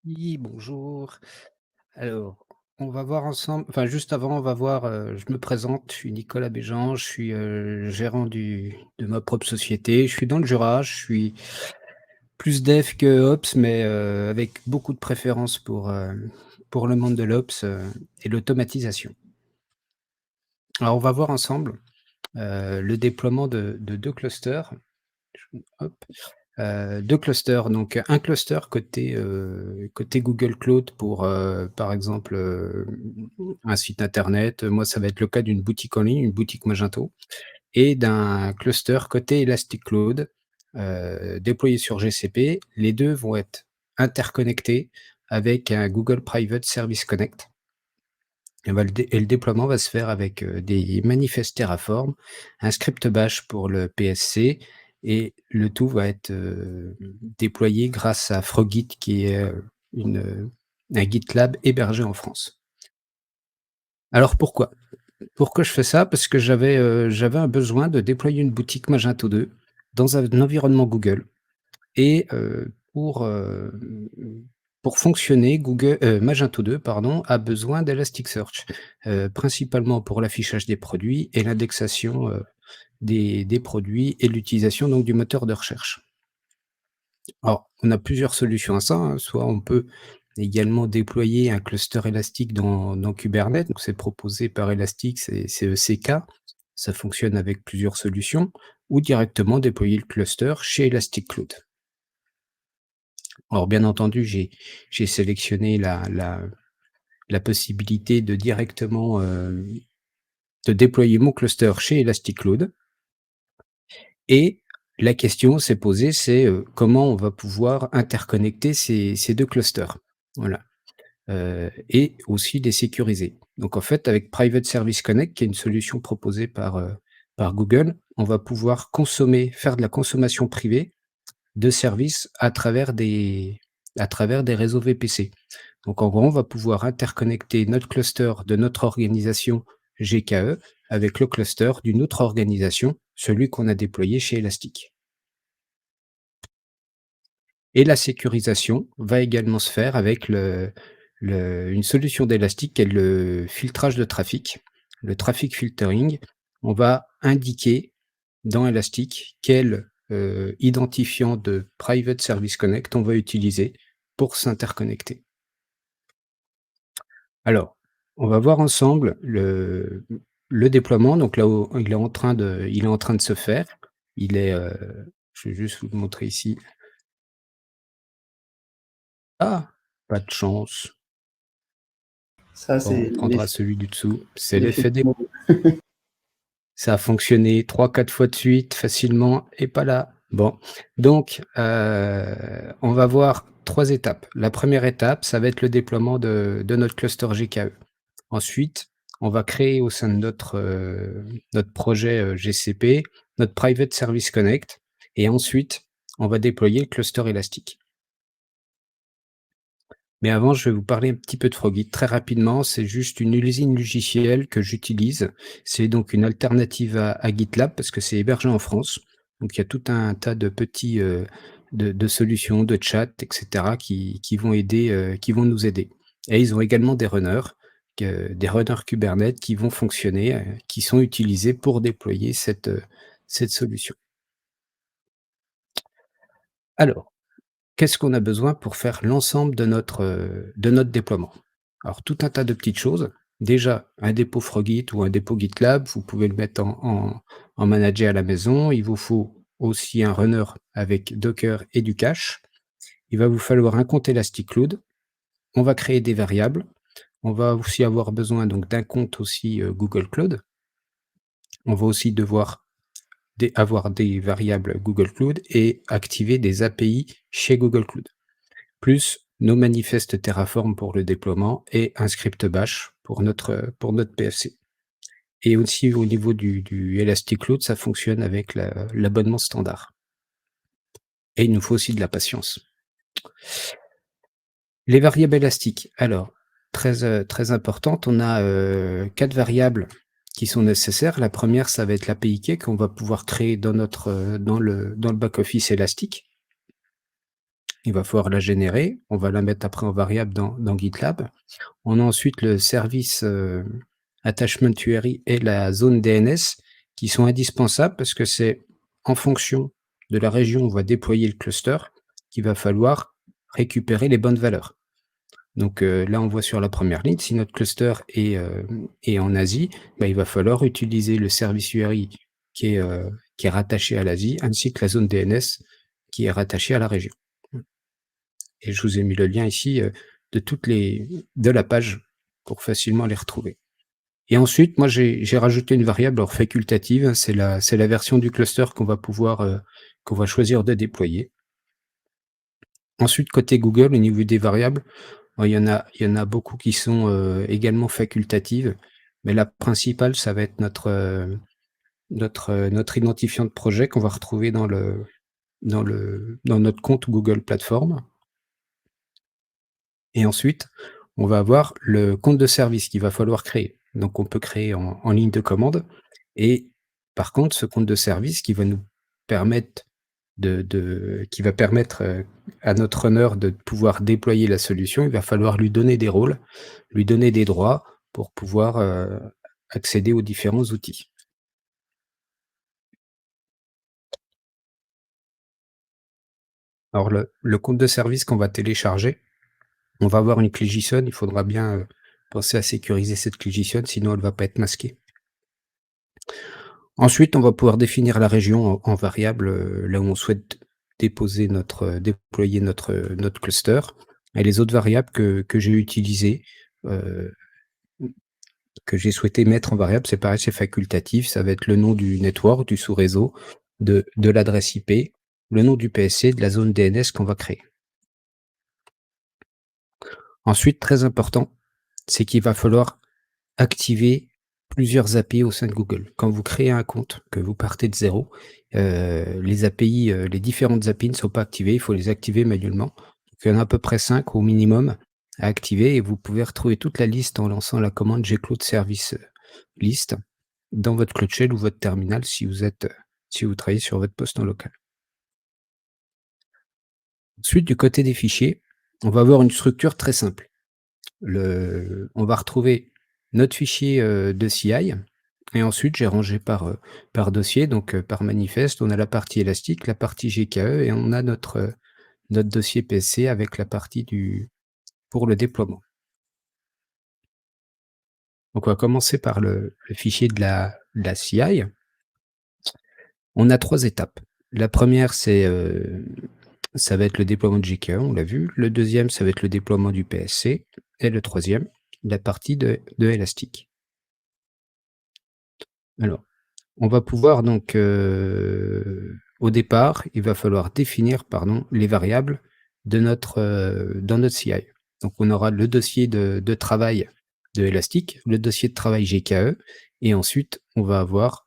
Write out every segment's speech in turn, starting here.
Oui, bonjour. Alors, on va voir ensemble enfin, juste avant, on va voir, je me présente, je suis Nicolas Béjean, je suis, gérant de ma propre société. Je suis dans le Jura, je suis plus dev que ops, mais, avec beaucoup de préférence pour le monde de l'ops, et l'automatisation. Alors, on va voir ensemble, le déploiement de 2 clusters. Hop. 2 clusters, donc un cluster côté Google Cloud pour, par exemple, un site internet. Moi, ça va être le cas d'une boutique en ligne, une boutique Magento et d'un cluster côté Elastic Cloud, déployé sur GCP. Les 2 vont être interconnectés avec un Google Private Service Connect et le déploiement va se faire avec, des manifestes Terraform, un script bash pour le PSC et le tout va être, déployé grâce à Frogit qui est, un GitLab hébergé en France. Alors pourquoi? Pourquoi je fais ça? Parce que j'avais un besoin de déployer une boutique Magento 2 dans un environnement Google. Et pour fonctionner, Magento 2 pardon, a besoin d'Elasticsearch, principalement pour l'affichage des produits et l'indexation, des produits et l'utilisation donc du moteur de recherche. Alors, on a plusieurs solutions à ça, hein. Soit on peut également déployer un cluster élastique dans Kubernetes, donc c'est proposé par Elastic, c'est ECK. Ça fonctionne avec plusieurs solutions ou directement déployer le cluster chez Elastic Cloud. Alors bien entendu, j'ai sélectionné la possibilité de directement, de déployer mon cluster chez Elastic Cloud et la question s'est posée, c'est, comment on va pouvoir interconnecter ces 2 clusters? Voilà, et aussi les sécuriser. Donc en fait, avec Private Service Connect, qui est une solution proposée par Google, on va pouvoir faire de la consommation privée de services à travers des réseaux VPC. Donc en gros, on va pouvoir interconnecter notre cluster de notre organisation GKE avec le cluster d'une autre organisation, celui qu'on a déployé chez Elastic. Et la sécurisation va également se faire avec une solution d'Elastic qui est le filtrage de trafic, le traffic filtering. On va indiquer dans Elastic quel, identifiant de Private Service Connect on va utiliser pour s'interconnecter. Alors, on va voir ensemble le déploiement. Donc là où il est en train de se faire. Il est, je vais juste vous le montrer ici. Ah! Pas de chance. Ça, Bon, on c'est prendra celui du dessous. C'est l'effet l'effet du des moment. ça a fonctionné 3-4 fois de suite facilement et pas là. Bon, donc on va voir 3 étapes. La première étape, ça va être le déploiement de notre cluster GKE. Ensuite, on va créer au sein de notre projet, GCP, notre Private Service Connect et ensuite, on va déployer le cluster élastique. Mais avant, je vais vous parler un petit peu de Frogit. Très rapidement, c'est juste une usine logicielle que j'utilise. C'est donc une alternative à GitLab parce que c'est hébergé en France. Donc il y a tout un tas de petits, de solutions, de chat et cetera qui vont aider, qui vont nous aider. Et ils ont également des runners Kubernetes qui vont fonctionner, qui sont utilisés pour déployer cette solution. Alors, qu'est-ce qu'on a besoin pour faire l'ensemble de notre déploiement? Alors tout un tas de petites choses. Déjà, un dépôt Frogit ou un dépôt GitLab, vous pouvez le mettre en manager à la maison. Il vous faut aussi un runner avec Docker et du cache. Il va vous falloir un compte Elastic Cloud. On va créer des variables. On va aussi avoir besoin donc d'un compte aussi, Google Cloud. On va aussi devoir avoir des variables Google Cloud et activer des API chez Google Cloud. Plus nos manifestes Terraform pour le déploiement et un script bash pour notre PFC. Et aussi au niveau du Elastic Cloud, ça fonctionne avec l'abonnement standard. Et il nous faut aussi de la patience. Les variables élastiques, alors très importante, on a, 4 variables qui sont nécessaires. La première, ça va être l'API key qu'on va pouvoir créer dans le back office Elastic. il va falloir la générer. On va la mettre après en variable dans GitLab. On a ensuite le service, attachment URI et la zone DNS qui sont indispensables parce que c'est en fonction de la région où on va déployer le cluster qu'il va falloir récupérer les bonnes valeurs. Donc, là, on voit sur la première ligne, si notre cluster est en Asie, bah, il va falloir utiliser le service URI qui est rattaché à l'Asie, ainsi que la zone DNS qui est rattachée à la région. Et je vous ai mis le lien ici, de la page pour facilement les retrouver. Et ensuite, moi, j'ai rajouté une variable alors facultative, c'est la version du cluster qu'on va choisir de déployer. Ensuite, côté Google, au niveau des variables, il y en a beaucoup qui sont, également facultatives, mais la principale, ça va être notre identifiant de projet qu'on va retrouver dans notre compte Google Plateforme. Et ensuite, on va avoir le compte de service qu'il va falloir créer. Donc on peut créer en ligne de commande et par contre, ce compte de service qui va nous permettre qui va permettre, à notre runner de pouvoir déployer la solution, il va falloir lui donner des rôles, lui donner des droits pour pouvoir, accéder aux différents outils. Alors le compte de service qu'on va télécharger, on va avoir une clé JSON, il faudra bien, penser à sécuriser cette clé JSON, sinon elle va pas être masquée. Ensuite, on va pouvoir définir la région en variable, là où on souhaite déployer notre cluster et les autres variables que j'ai utilisées, heu, que j'ai souhaité mettre en variable, c'est pareil, c'est facultatif. Ça va être le nom du network, du sous-réseau, de l'adresse IP, le nom du PSC, de la zone DNS qu'on va créer. Ensuite, très important, c'est qu'il va falloir activer plusieurs API au sein de Google. Quand vous créez un compte, que vous partez de 0, les API, les différentes API ne sont pas activées, il faut les activer manuellement. Donc il y en a à peu près 5 au minimum à activer et vous pouvez retrouver toute la liste en lançant la commande gcloud service, list dans votre Cloud Shell ou votre terminal si vous travaillez sur votre poste en local. Ensuite, du côté des fichiers, on va avoir une structure très simple. On va retrouver notre fichier, de CI et ensuite j'ai rangé par dossier, donc par manifeste. On a la partie élastique, la partie GKE et on a notre dossier PSC avec la partie pour le déploiement. Donc on va commencer par le fichier de la CI. On a 3 étapes. La première, ça va être le déploiement de GKE, on l'a vu. Le deuxième, ça va être le déploiement du PSC et le troisième, la partie de Elastic. Alors, on va pouvoir donc, au départ, il va falloir définir, pardon, les variables dans notre CI. Donc on aura le dossier de travail de Elastic, le dossier de travail GKE et ensuite on va avoir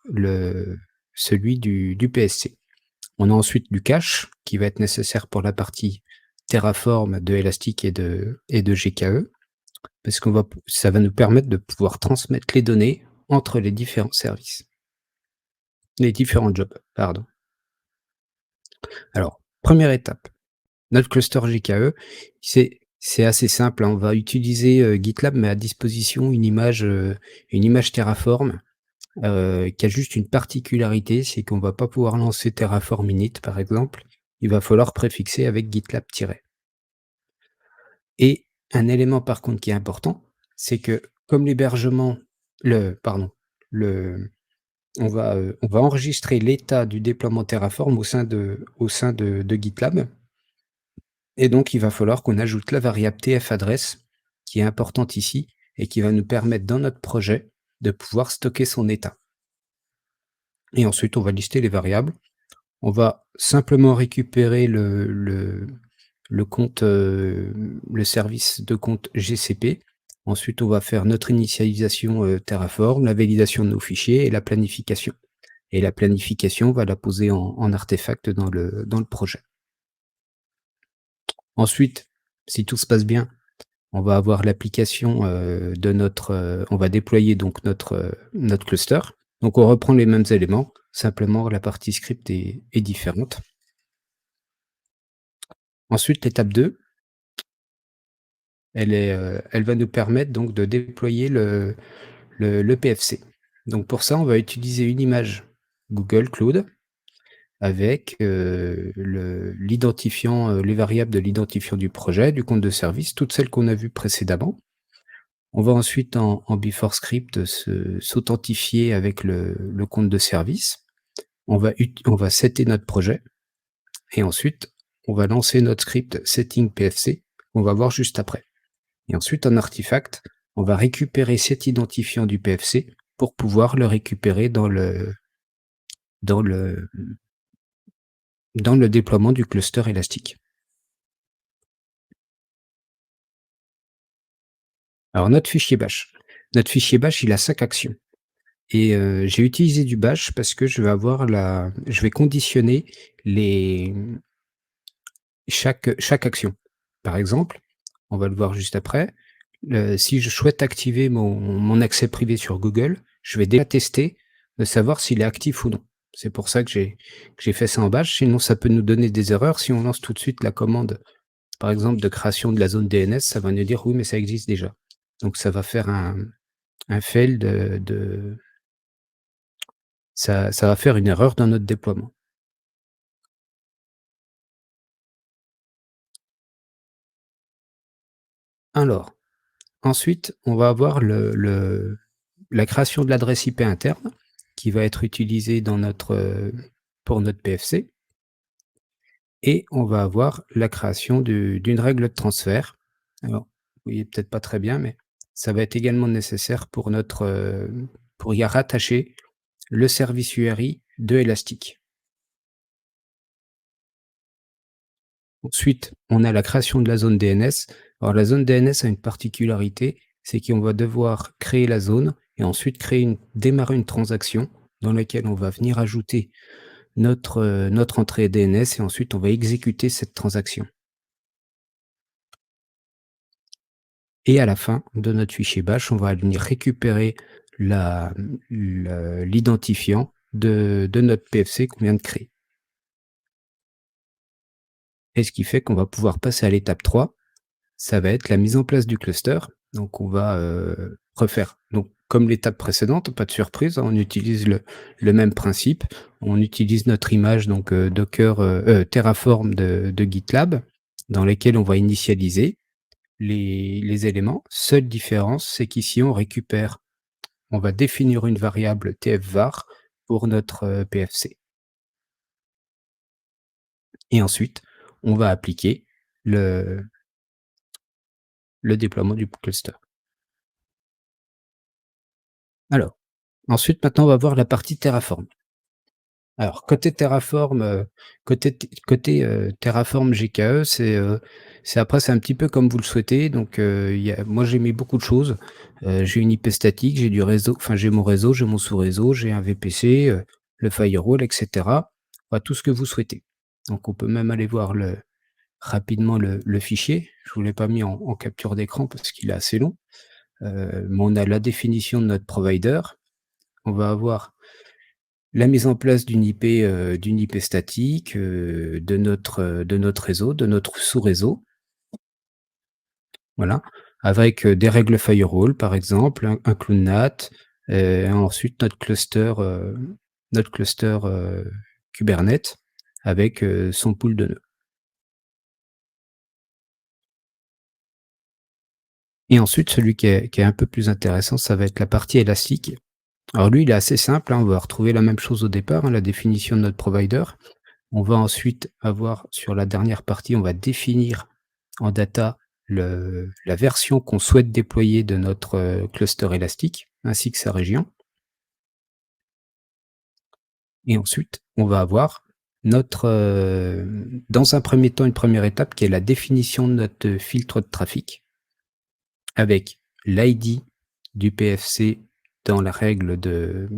celui du PSC. On a ensuite du cache qui va être nécessaire pour la partie Terraform de Elastic et de GKE, parce ça va nous permettre de pouvoir transmettre les données entre les différents services. Les différents jobs, pardon. Alors, première étape, notre cluster GKE, c'est assez simple, hein. On va utiliser, GitLab, mais à disposition une image Terraform, qui a juste une particularité, c'est qu'on va pas pouvoir lancer Terraform init, par exemple. Il va falloir préfixer avec GitLab tiret. Et un élément par contre qui est important, c'est que comme l'hébergement le pardon, le on va enregistrer l'état du déploiement Terraform au sein de GitLab et donc il va falloir qu'on ajoute la variable tf-address qui est importante ici et qui va nous permettre dans notre projet de pouvoir stocker son état. Et ensuite, on va lister les variables. On va simplement récupérer le compte, le service de compte GCP. Ensuite, on va faire notre initialisation, Terraform, la validation de nos fichiers et la planification. Et la planification, on va la poser en artefact dans le projet. Ensuite, si tout se passe bien, on va avoir l'application, on va déployer donc notre cluster. Donc on reprend les mêmes éléments, simplement la partie script est différente. Ensuite, l'étape 2, elle va nous permettre donc de déployer le PFC. Donc pour ça, on va utiliser une image Google Cloud avec, l'identifiant, les variables de l'identifiant du projet, du compte de service, toutes celles qu'on a vues précédemment. On va ensuite en before script s'authentifier avec le compte de service. On va setter notre projet et ensuite on va lancer notre script setting PFC qu'on va voir juste après. Et ensuite en artefact, on va récupérer cet identifiant du PFC pour pouvoir le récupérer dans le dans le déploiement du cluster élastique. Alors notre fichier bash, il a 5 actions et j'ai utilisé du bash parce que je vais conditionner les chaque action. Par exemple, on va le voir juste après, si je souhaite activer mon accès privé sur Google, je vais déjà tester de savoir s'il est actif ou non. C'est pour ça que j'ai fait ça en bash, sinon ça peut nous donner des erreurs si on lance tout de suite la commande, par exemple, de création de la zone DNS, ça va nous dire: «Oui, mais ça existe déjà». Donc ça va faire un fail de ça va faire une erreur dans notre déploiement. Alors, ensuite, on va avoir la création de l'adresse IP interne qui va être utilisée pour notre PFC et on va avoir la création d'une règle de transfert. Alors, vous voyez peut-être pas très bien, mais ça va être également nécessaire pour y rattacher le service URI de Elastic. Ensuite, on a la création de la zone DNS. Alors la zone DNS a une particularité, c'est qu'on va devoir créer la zone et ensuite démarrer une transaction dans laquelle on va venir ajouter notre entrée DNS et ensuite on va exécuter cette transaction. Et à la fin de notre fichier bash, on va venir récupérer l'identifiant de notre PFC qu'on vient de créer. Et ce qui fait qu'on va pouvoir passer à l'étape 3. Ça va être la mise en place du cluster. Donc on va, refaire donc comme l'étape précédente, pas de surprise, hein, on utilise le même principe. On utilise notre image donc, Docker, Terraform de GitLab, dans lesquels on va initialiser les éléments. Seule différence, c'est qu'ici on va définir une variable tfvar pour notre, PFC et ensuite on va appliquer le déploiement du cluster. Alors, ensuite, maintenant, on va voir la partie Terraform. Alors, côté Terraform GKE, c'est un petit peu comme vous le souhaitez. Donc, moi, j'ai mis beaucoup de choses. J'ai une IP statique, j'ai du réseau, enfin, j'ai mon réseau, j'ai mon sous-réseau, j'ai un VPC, le firewall, et cetera. Enfin, tout ce que vous souhaitez. Donc, on peut même aller voir rapidement le fichier. Je vous l'ai pas mis en capture d'écran parce qu'il est assez long. Mais on a la définition de notre provider. On va avoir la mise en place d'une IP statique, de notre réseau, de notre sous-réseau, voilà, avec, des règles firewall, par exemple, un clone NAT, ensuite notre cluster, Kubernetes avec, son pool de nœuds. Et ensuite, celui qui est un peu plus intéressant, ça va être la partie élastique. Alors lui, il est assez simple, hein, on va retrouver la même chose au départ, hein, la définition de notre provider. On va ensuite avoir sur la dernière partie, on va définir en data la version qu'on souhaite déployer de notre, cluster élastique, ainsi que sa région. Et ensuite, on va avoir dans un premier temps, une première étape qui est la définition de notre filtre de trafic avec l'ID du PFC dans la règle de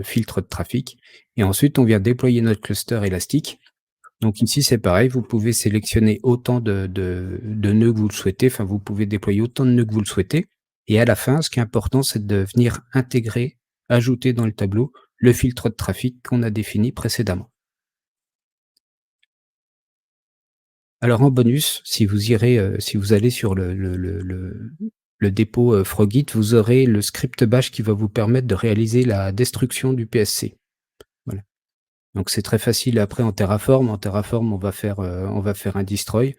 filtre de trafic et ensuite on vient déployer notre cluster élastique. Donc ici, c'est pareil, vous pouvez sélectionner autant de nœuds que vous le souhaitez, enfin vous pouvez déployer autant de nœuds que vous le souhaitez et à la fin, ce qui est important, c'est de venir ajouter dans le tableau le filtre de trafic qu'on a défini précédemment. Alors en bonus, si vous allez sur le dépôt, Frogit, vous aurez le script bash qui va vous permettre de réaliser la destruction du PSC. Voilà. Donc c'est très facile après en Terraform. En Terraform, on va faire un destroy.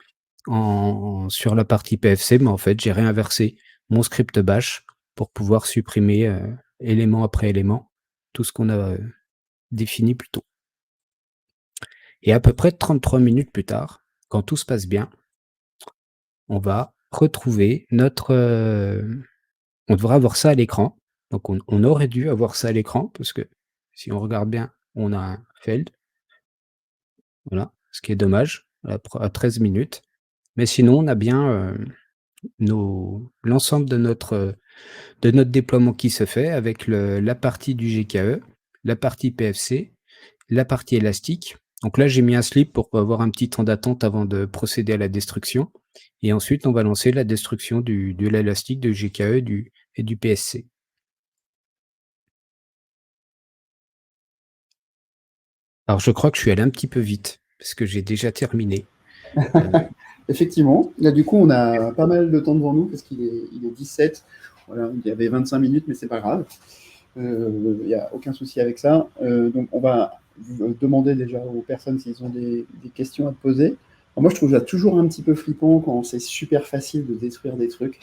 Sur la partie PFC, mais en fait, j'ai réinversé mon script bash pour pouvoir supprimer, élément après élément, tout ce qu'on a, défini plus tôt. Et à peu près 33 minutes plus tard, quand tout se passe bien, on va retrouver notre, on devrait avoir ça à l'écran. Donc on aurait dû avoir ça à l'écran parce que si on regarde bien, on a un failed. Voilà, ce qui est dommage à 13 minutes. Mais sinon, on a bien, l'ensemble de notre déploiement qui se fait avec la partie du GKE, la partie PFC, la partie élastique. Donc là, j'ai mis un slip pour avoir un petit temps d'attente avant de procéder à la destruction. Et ensuite, on va lancer la destruction de l'élastique, du GKE et du PSC. Alors, je crois que je suis allé un petit peu vite parce que j'ai déjà terminé. Effectivement. Là, du coup, on a pas mal de temps devant nous parce il est 17. Voilà, il y avait 25 minutes, mais c'est pas grave. Il n'y a aucun souci avec ça. Donc, on va demander déjà aux personnes s'ils ont des questions à te poser. Alors, moi, je trouve ça toujours un petit peu flippant quand c'est super facile de détruire des trucs.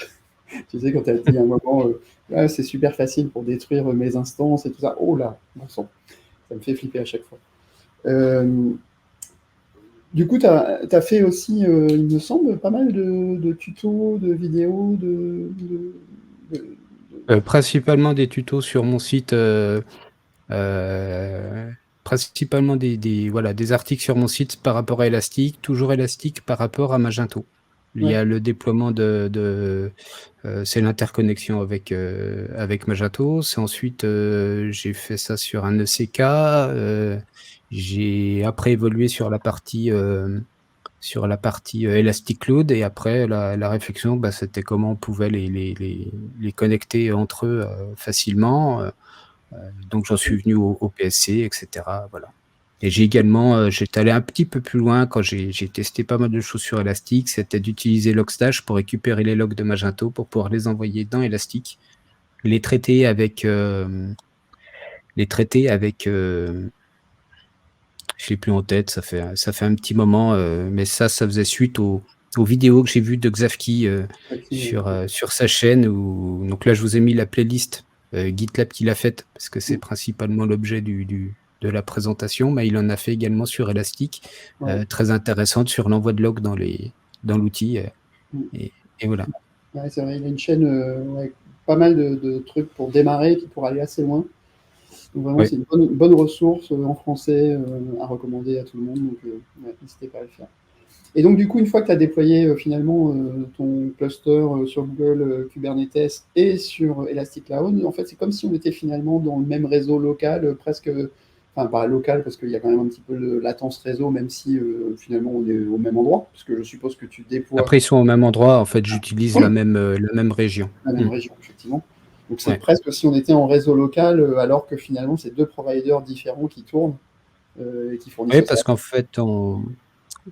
Tu sais, quand tu as dit à un moment, ah, c'est super facile pour détruire mes instances et tout ça. Oh là, bon sang, ça me fait flipper à chaque fois. Du coup, tu as fait aussi, il me semble, pas mal de tutos, de vidéos, de- Principalement des tutos sur mon site, principalement voilà, des articles sur mon site par rapport à Elastic, toujours Elastic par rapport à Magento. Il y Ouais. a le déploiement c'est l'interconnexion avec Magento. C'est ensuite, j'ai fait ça sur un ECK. J'ai après évolué sur la partie Elastic Cloud et après la réflexion, bah, c'était comment on pouvait les connecter entre eux facilement. Donc j'en suis venu au PSC, etc. Voilà. Et j'ai également, j'étais allé un petit peu plus loin quand j'ai testé pas mal de choses sur Elastic, c'était d'utiliser Logstash pour récupérer les logs de Magento pour pouvoir les envoyer dans Elastic, les traiter avec, je l'ai plus en tête, ça fait un petit moment, mais ça faisait suite aux vidéos que j'ai vues de Xavki sur sa chaîne. Donc là, je vous ai mis la playlist GitLab qu'il a faite, parce que c'est principalement l'objet de la présentation, mais il en a fait également sur Elastic, Ouais. très intéressante sur l'envoi de logs dans l'outil. Et voilà. Ouais, c'est vrai, il a une chaîne avec pas mal de trucs pour démarrer et puis pour aller assez loin. Donc vraiment, Ouais. c'est une bonne ressource en français à recommander à tout le monde. Donc, ouais, n'hésitez pas à le faire. Et donc, du coup, une fois que tu as déployé finalement ton cluster sur Google Kubernetes et sur Elastic Cloud, en fait, c'est comme si on était finalement dans le même réseau local, presque, enfin, pas local, parce qu'il y a quand même un petit peu de latence réseau, même si finalement on est au même endroit, parce que je suppose que tu déploies Après, ils sont au même endroit. En fait, j'utilise la même région. la même région, effectivement. Donc, c'est Ouais. presque comme si on était en réseau local, alors que finalement, c'est deux providers différents qui tournent et qui fournissent Oui, le parce service. qu'en fait,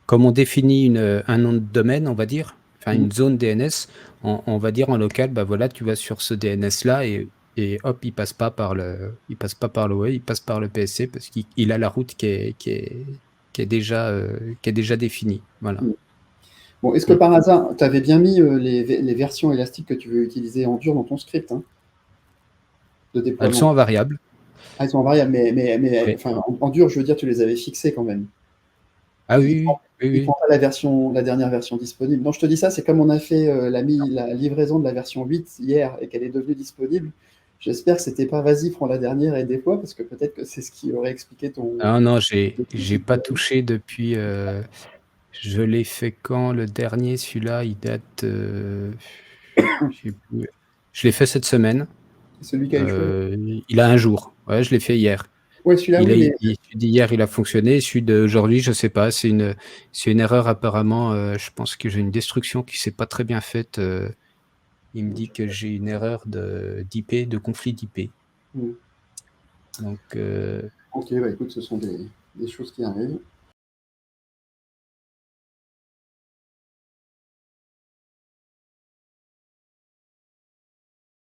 comme on définit un nom de domaine, on va dire, enfin Mhm. une zone DNS, on va dire en local, bah voilà, tu vas sur ce DNS-là et hop, il passe pas par le web, il passe par le PSC parce qu'il a la route qui est déjà définie. Voilà. Mhm. Bon, est-ce que Mm. par hasard, tu avais bien mis les versions élastiques que tu veux utiliser en dur dans ton script de Elles sont déploiement? invariables. Ah, elles sont variables, mais Oui. enfin, en dur, je veux dire, tu les avais fixées quand même. Ah Il oui, prend, oui, il oui. prend pas la dernière version disponible. Non, je te dis ça, c'est comme on a fait la livraison de la version 8 hier et qu'elle est devenue disponible. J'espère que c'était pas vas-y, prends la dernière et déploie, parce que peut-être que c'est ce qui aurait expliqué Ah non, le j'ai souci. pas touché depuis. Je l'ai fait quand le dernier, celui-là, il date. Je sais plus. Je l'ai fait cette semaine. Celui qui a échoué. Il a un jour. Ouais, je l'ai fait hier. Ouais, celui-là, oui, mais Celui d'hier, il a fonctionné. Celui d'aujourd'hui, je sais pas. C'est une erreur apparemment. Je pense que j'ai une destruction qui s'est pas très bien faite. Il me dit que j'ai une erreur d'IP, de conflit d'IP. hmm. Donc, Ok, bah écoute, ce sont des choses qui arrivent.